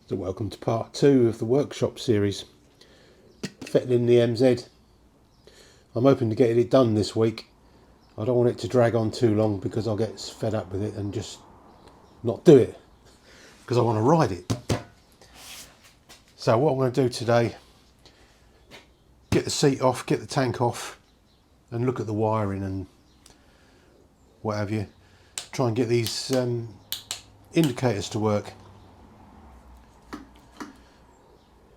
So welcome to part 2 of the workshop series, fitting in the MZ. I'm hoping to get it done this week. I don't want it to drag on too long because I'll get fed up with it and just not do it because I want to ride it. So what I'm going to do today, get the seat off, get the tank off and look at the wiring and what have you. Try and get these indicators to work.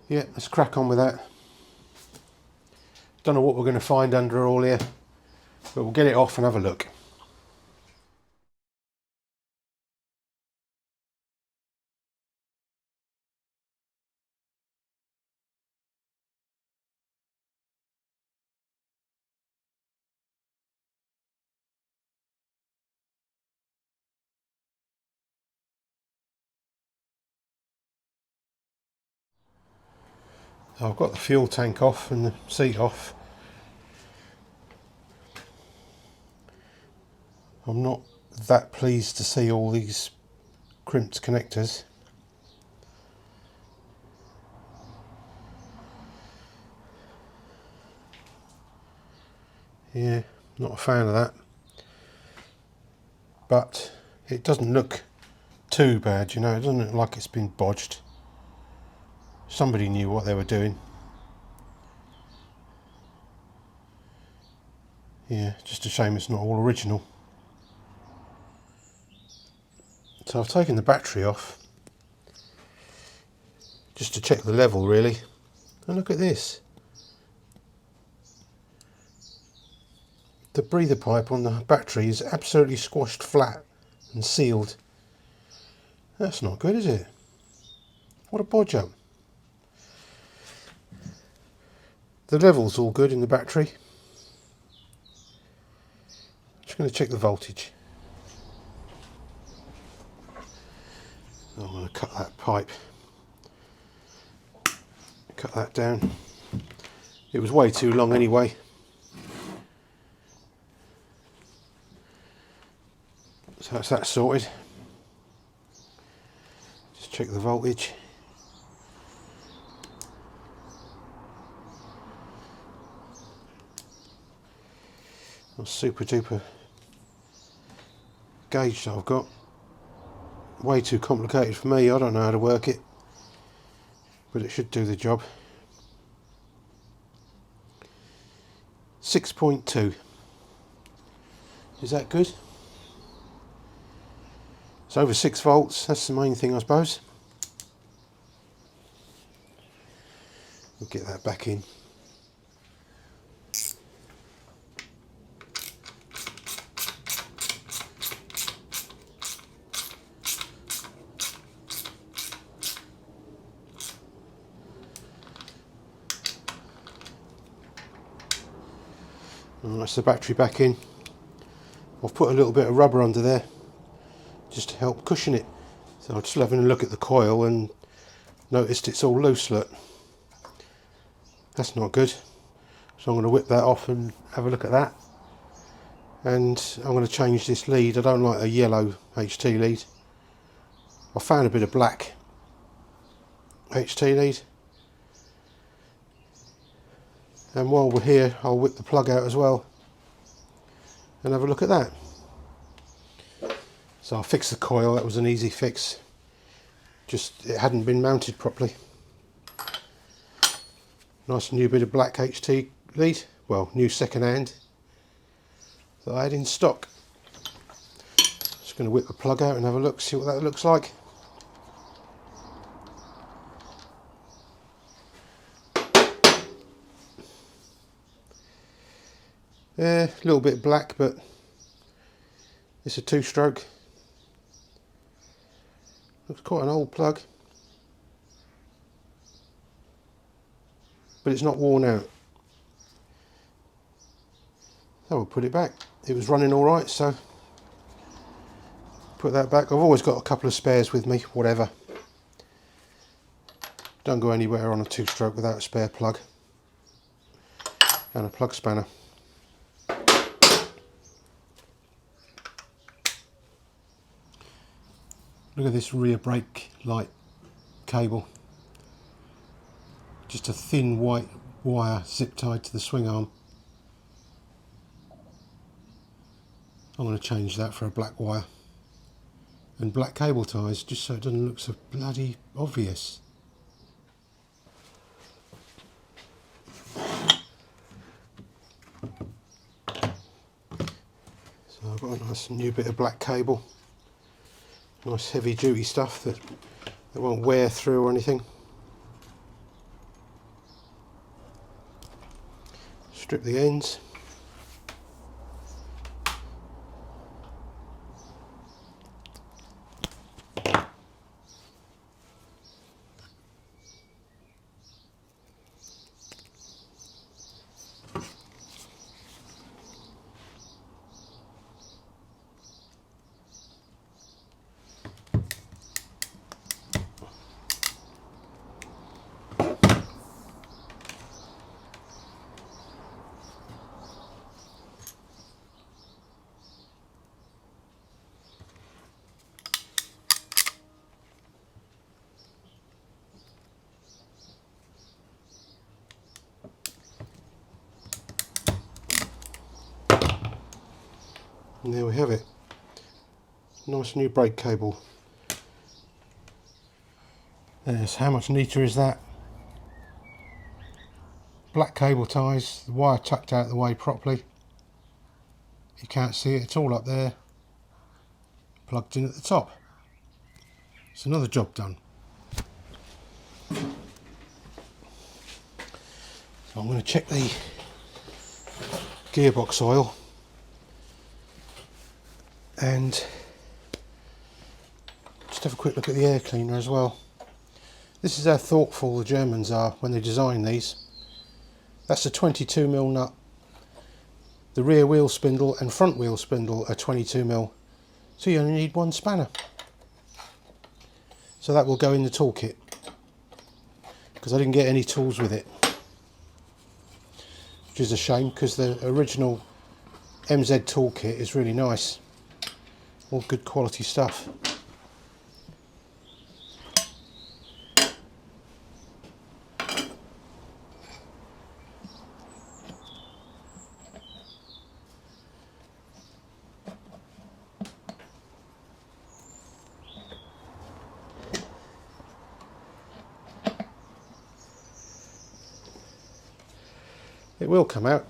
Yeah, let's crack on with that. Don't know what we're going to find under all here, but we'll get it off and have a look. So I've got the fuel tank off and the seat off. I'm not that pleased to see all these crimped connectors. Yeah, not a fan of that. But it doesn't look too bad, you know, it doesn't look like it's been bodged. Somebody knew what they were doing. Yeah, just a shame it's not all original. So I've taken the battery off just to check the level really. And look at this. The breather pipe on the battery is absolutely squashed flat and sealed. That's not good, is it? What a bodge up. The level's all good in the battery. Just going to check the voltage. I'm going to cut that pipe. Cut that down. It was way too long anyway. So that's that sorted. Just check the voltage. A super duper gauge that I've got. Way too complicated for me. I don't know how to work it, but it should do the job. 6.2. Is that good? It's over 6 volts. That's the main thing, I suppose. We'll get that back in. And that's the battery back in. I've put a little bit of rubber under there just to help cushion it. So I'm just having a look at the coil and noticed it's all loose, look. That's not good. So I'm going to whip that off and have a look at that. And I'm going to change this lead. I don't like a yellow HT lead. I found a bit of black HT lead. And while we're here, I'll whip the plug out as well and have a look at that. So I'll fix the coil. That was an easy fix. Just it hadn't been mounted properly. Nice new bit of black HT lead. Well, new second hand that I had in stock. Just going to whip the plug out and have a look, see what that looks like. Yeah, a little bit black, but it's a 2-stroke. Looks quite an old plug, but it's not worn out. So we'll put it back. It was running all right, so put that back. I've always got a couple of spares with me, whatever. Don't go anywhere on a 2-stroke without a spare plug and a plug spanner. Look at this rear brake light cable. Just a thin white wire zip tied to the swing arm. I'm going to change that for a black wire and black cable ties, just so it doesn't look so bloody obvious. So I've got a nice new bit of black cable, nice heavy duty stuff that won't wear through or anything. Strip the ends. And there we have it. Nice new brake cable. There's how much neater is that? Black cable ties, the wire tucked out of the way properly. You can't see it, it's all up there. Plugged in at the top. It's another job done. So I'm going to check the gearbox oil. And just have a quick look at the air cleaner as well. This is how thoughtful the Germans are when they design these. That's a 22mm nut. The rear wheel spindle and front wheel spindle are 22mm. So you only need one spanner. So that will go in the toolkit, because I didn't get any tools with it. Which is a shame, because the original MZ toolkit is really nice. All good quality stuff. It will come out.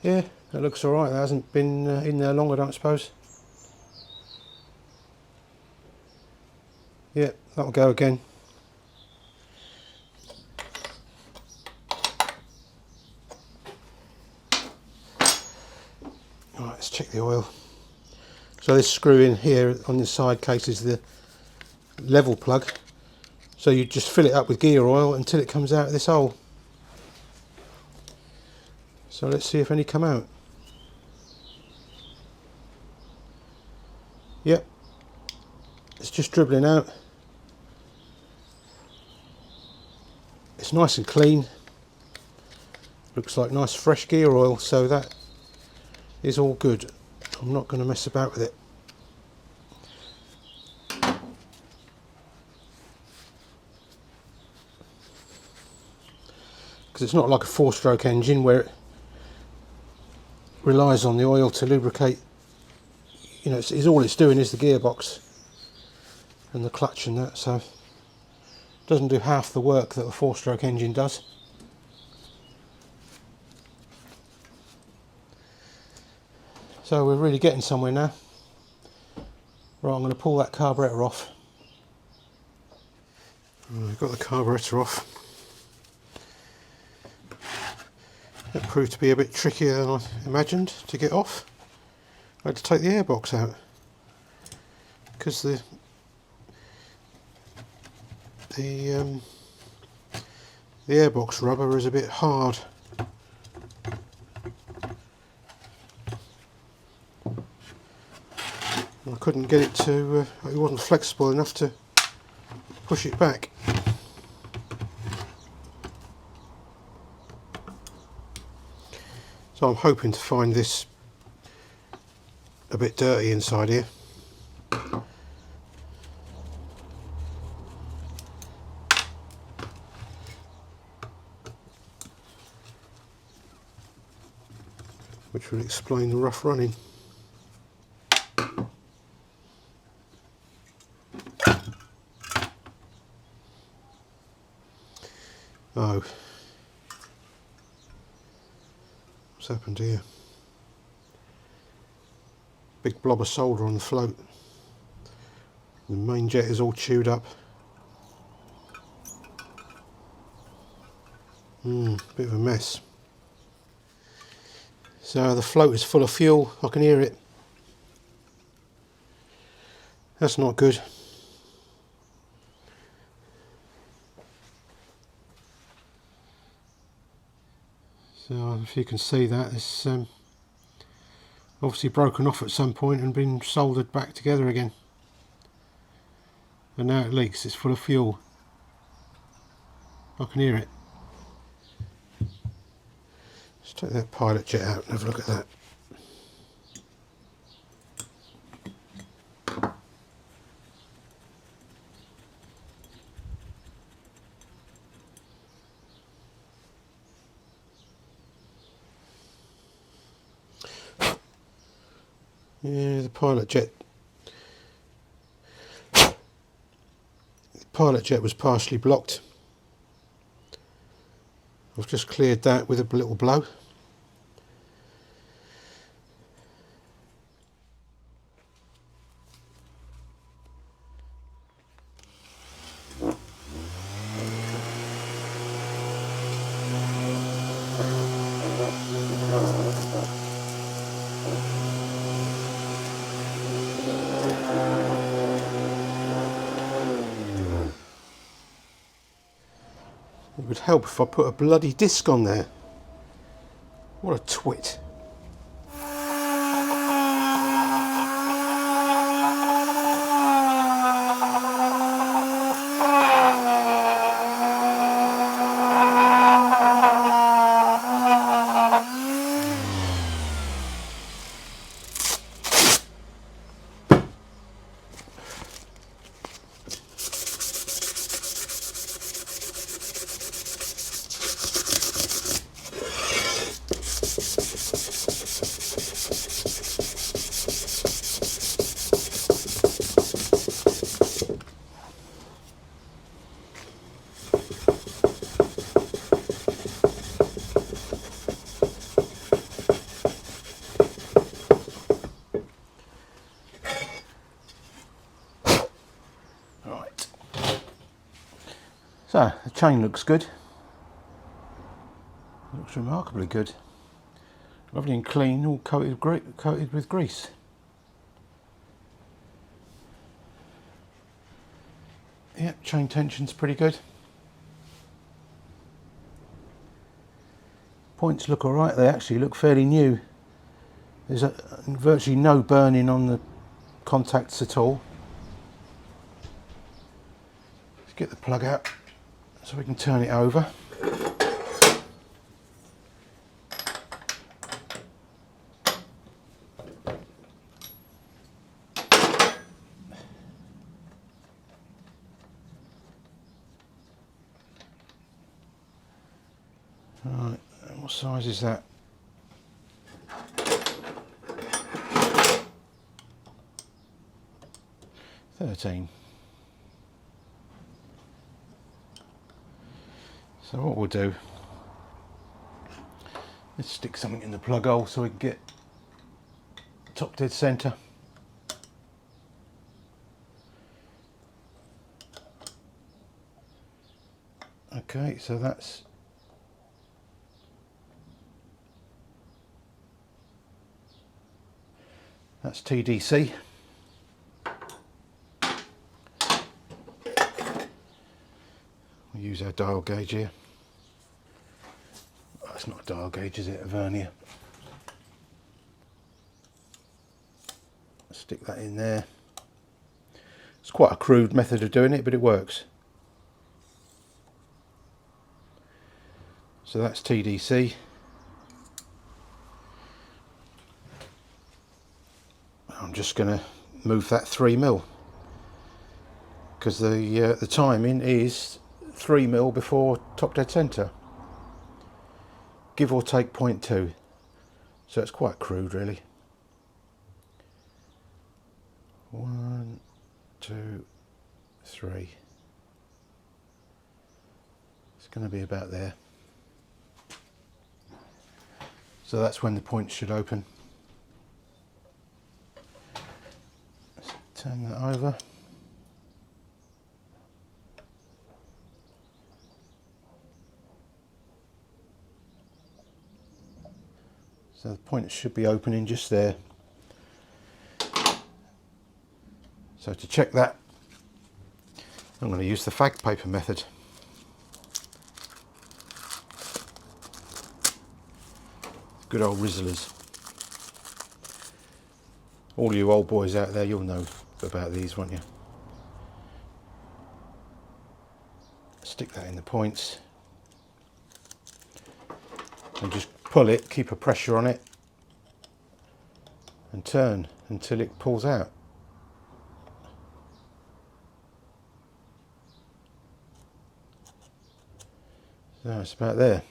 Yeah, that looks alright. That hasn't been in there long, I don't suppose. Yeah, that'll go again. Alright, let's check the oil. So this screw in here on the side case is the level plug. So you just fill it up with gear oil until it comes out of this hole. So let's see if any come out. Yep, it's just dribbling out. It's nice and clean. Looks like nice fresh gear oil, so that is all good. I'm not going to mess about with it. Because it's not like a 4-stroke engine where it relies on the oil to lubricate. You know, it's all it's doing is the gearbox and the clutch and that, so it doesn't do half the work that a 4-stroke engine does. So we're really getting somewhere now. Right, I'm going to pull that carburetor off. I've got the carburetor off. It proved to be a bit trickier than I imagined to get off. I had to take the airbox out because the airbox rubber is a bit hard. I couldn't get it to, it wasn't flexible enough to push it back. So I'm hoping to find this a bit dirty inside here. Which will explain the rough running. Oh, what's happened here? Big blob of solder on the float. The main jet is all chewed up. Bit of a mess. So the float is full of fuel, I can hear it. That's not good. So if you can see that, it's obviously broken off at some point and been soldered back together again. And now it leaks, it's full of fuel. I can hear it. Let's take that pilot jet out and have a look at that. Yeah, the pilot jet was partially blocked. I've just cleared that with a little blow. It would help if I put a bloody disc on there. What a twit. So the chain looks good. Looks remarkably good. Lovely and clean, all coated with grease. Yep, chain tension's pretty good. Points look alright, they actually look fairly new. There's virtually no burning on the contacts at all. Let's get the plug out so we can turn it over. Right, what size is that? $13. So what we'll do, let's stick something in the plug hole so we can get top dead centre. Okay, so that's TDC. We'll use our dial gauge here. Oh, it's not a dial gauge, is it? A vernier. Stick that in there. It's quite a crude method of doing it, but it works. So that's TDC. I'm just going to move that 3mm because the timing is 3mm before top dead centre, give or take 0.2, so it's quite crude really. 1, 2, 3. It's going to be about there. So that's when the point should open. Let's turn that over. So the point should be opening just there. So to check that, I'm going to use the fag paper method. Good old Rizzlers. All you old boys out there, you'll know about these, won't you? Stick that in the points and just pull it, keep a pressure on it and turn until it pulls out. So it's about there.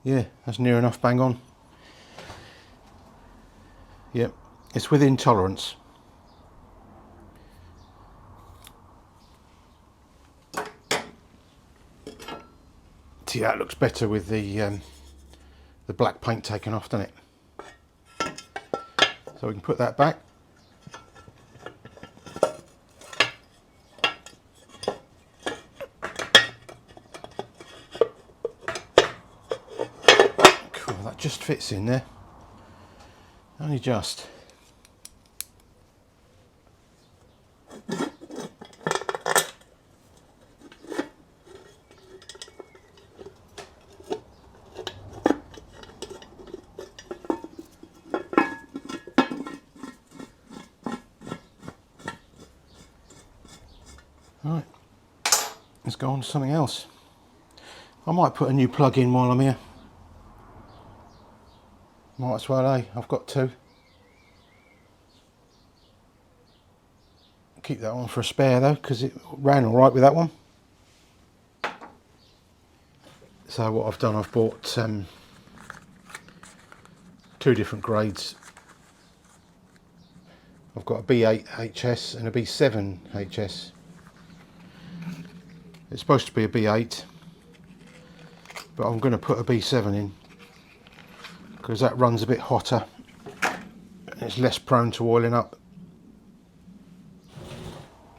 Yeah, that's near enough bang on. Yep, it's within tolerance. See, that looks better with the black paint taken off, doesn't it? So we can put that back. Cool, that just fits in there. Only just. Right, let's go on to something else. I might put a new plug in while I'm here. Might as well, eh? I've got two. Keep that one for a spare though, because it ran alright with that one. So what I've done, I've bought two different grades. I've got a B8 HS and a B7 HS. It's supposed to be a B8, but I'm going to put a B7 in because that runs a bit hotter and it's less prone to oiling up.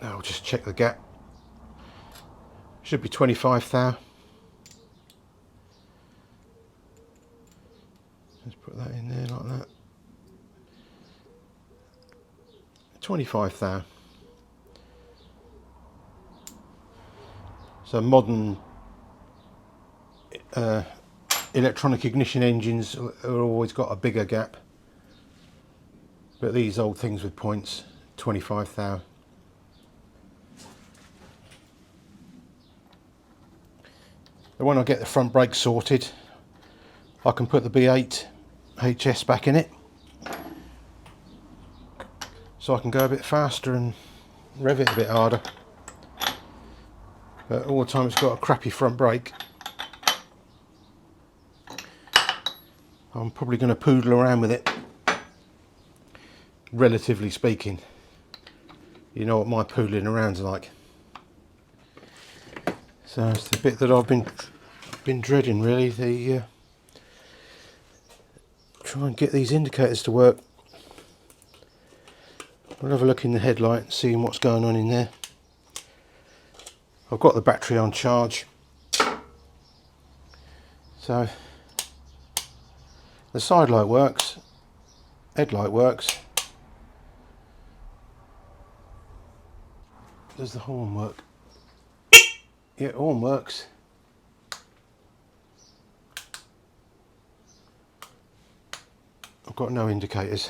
I'll just check the gap. Should be 25 thou. Let's put that in there like that. 25 thou. So modern electronic ignition engines are always got a bigger gap, but these old things with points, 25 thou. And when I get the front brake sorted, I can put the B8 HS back in it, so I can go a bit faster and rev it a bit harder. But all the time it's got a crappy front brake, I'm probably going to poodle around with it, relatively speaking. You know what my poodling around's like. So it's the bit that I've been dreading really, the try and get these indicators to work. We'll have a look in the headlight and see what's going on in there. I've got the battery on charge, so the side light works, headlight works. Does the horn work? Yeah, horn works. I've got no indicators.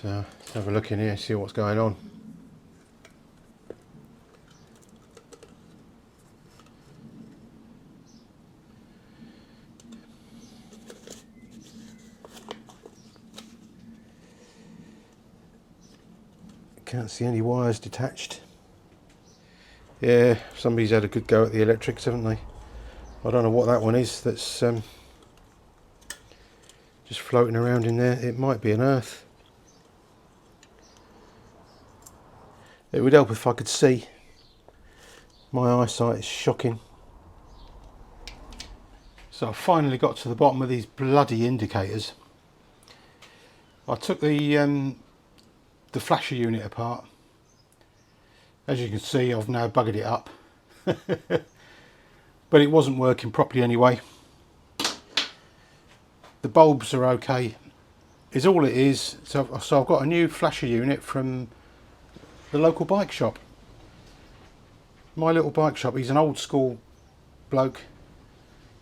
So let's have a look in here and see what's going on. Can't see any wires detached. Yeah, somebody's had a good go at the electrics, haven't they? I don't know what that one is that's just floating around in there. It might be an earth. It would help if I could see. My eyesight is shocking. So I finally got to the bottom of these bloody indicators. I took the flasher unit apart. As you can see, I've now buggered it up. But it wasn't working properly anyway. The bulbs are okay, is all it is. So I've got a new flasher unit from the local bike shop. My little bike shop, he's an old school bloke,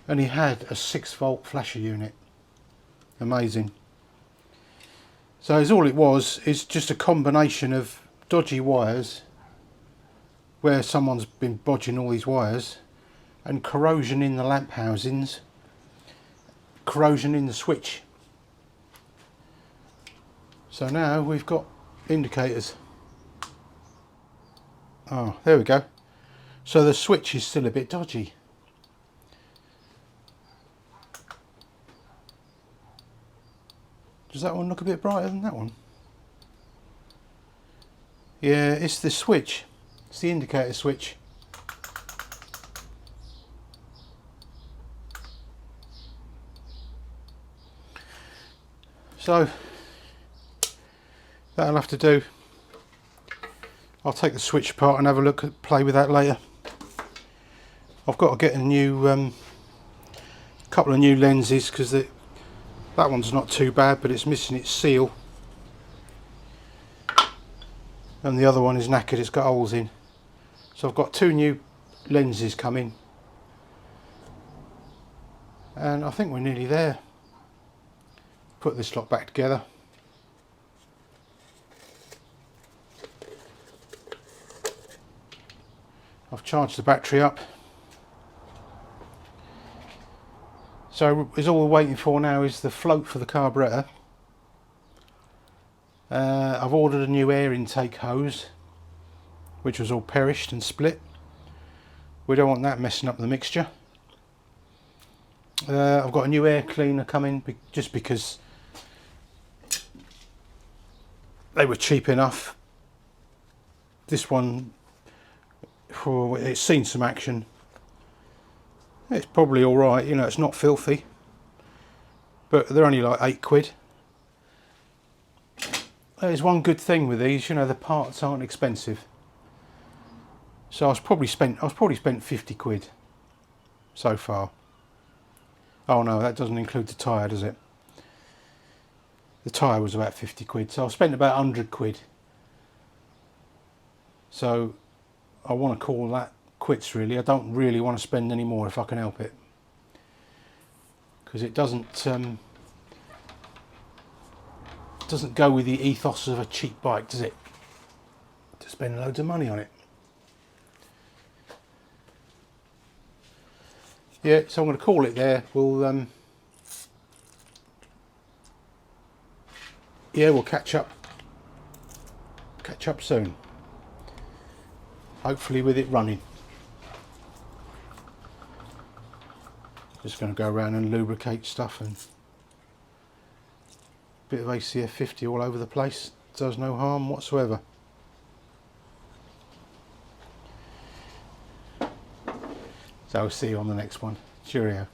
and he had a 6-volt flasher unit. Amazing. So as all it was is just a combination of dodgy wires, where someone's been bodging all these wires, and corrosion in the lamp housings, corrosion in the switch. So now we've got indicators. Oh, there we go. So the switch is still a bit dodgy. Does that one look a bit brighter than that one? Yeah, it's the switch. It's the indicator switch. So that'll have to do. I'll take the switch apart and have a look at play with that later. I've got to get a new couple of new lenses because that one's not too bad, but it's missing its seal, and the other one is knackered, it's got holes in. So I've got 2 new lenses coming, and I think we're nearly there. Put this lot back together. I've charged the battery up. So all we're waiting for now is the float for the carburetor. I've ordered a new air intake hose, which was all perished and split. We don't want that messing up the mixture. I've got a new air cleaner coming just because they were cheap enough. This one, it's seen some action. It's probably alright, you know, it's not filthy, but they're only like £8. There's one good thing with these, you know, the parts aren't expensive. So I've probably spent £50 so far. Oh no, that doesn't include the tyre, does it? The tyre was about £50, so I've spent about £100. So I want to call that quits really. I don't really want to spend any more if I can help it, because it doesn't go with the ethos of a cheap bike, does it? To spend loads of money on it. Yeah, so I'm going to call it there. We'll we'll catch up soon, hopefully with it running. Just going to go around and lubricate stuff, and a bit of ACF 50 all over the place does no harm whatsoever. So I'll see you on the next one. Cheerio.